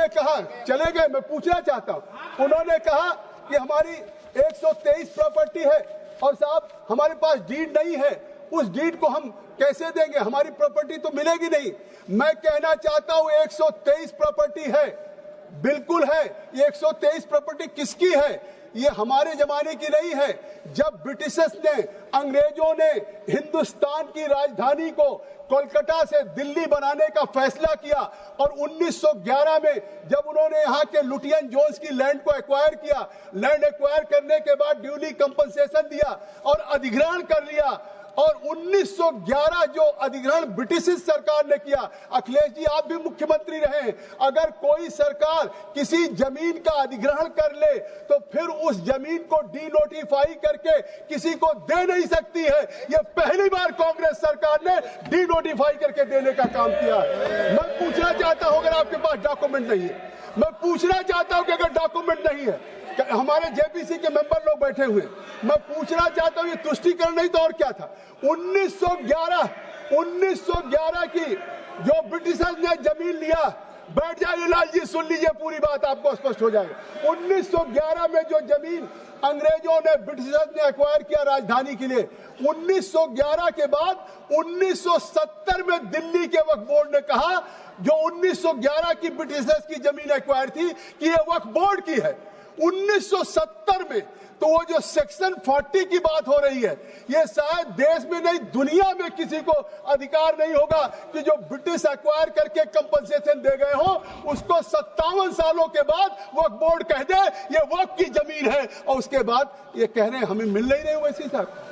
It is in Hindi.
उन्होंने कहा, चले गए, मैं पूछना चाहता हूं, उन्होंने कहा कि हमारी 123 प्रॉपर्टी है और साहब हमारे पास डीड नहीं है, उस डीड को हम कैसे देंगे, हमारी प्रॉपर्टी तो मिलेगी नहीं। मैं कहना चाहता हूं 123 प्रॉपर्टी है, बिल्कुल है। ये 123 प्रॉपर्टी किसकी है? ये हमारे जमाने की नहीं है। जब ब्रिटिशर्स ने, अंग्रेजों ने हिंदुस्तान की राजधानी को कोलकाता से दिल्ली बनाने का फैसला किया और 1911 में जब उन्होंने यहाँ के लुटियन जोन्स की लैंड को एक्वायर किया, लैंड एक्वायर करने के बाद ड्यूली कंपनसेशन दिया और अधिग्रहण कर लिया। और 1911 जो अधिग्रहण ब्रिटिश सरकार ने किया, अखिलेश जी आप भी मुख्यमंत्री रहे, अगर कोई सरकार किसी जमीन का अधिग्रहण कर ले तो फिर उस जमीन को डीनोटिफाई करके किसी को दे नहीं सकती है। यह पहली बार कांग्रेस सरकार ने डीनोटिफाई करके देने का काम किया। मैं पूछना चाहता हूं, अगर आपके पास डॉक्यूमेंट नहीं है, मैं पूछना चाहता हूं कि अगर डॉक्यूमेंट नहीं है, हमारे जेपीसी के मेंबर लोग बैठे हुए, मैं पूछना चाहता हूं ये तुष्टीकरण नहीं तो और क्या था? 1911 की जो ब्रिटिशर्स ने जमीन लिया, बैठ जाइए लाल जी, सुन लीजिए पूरी बात, आपको स्पष्ट हो जाएगा। 1911 में जो जमीन अंग्रेजों ने, ब्रिटिशर्स ने एक्वायर किया राजधानी के लिए, 1911 के बाद 1970 में दिल्ली के वक्फ बोर्ड ने कहा, जो 1911 की ब्रिटिशर्स की जमीन एक्वायर थी, कि यह वक्फ बोर्ड की है। 1970 में तो वो जो सेक्शन 40 की बात हो रही है, ये शायद देश में नहीं दुनिया में किसी को अधिकार नहीं होगा कि जो ब्रिटिश एक्वायर करके कंपनसेशन दे गए हो उसको 57 सालों के बाद वक्फ बोर्ड कह दे ये वक्फ की जमीन है, और उसके बाद ये कह रहे हैं हमें मिल नहीं रही वैसी साहब।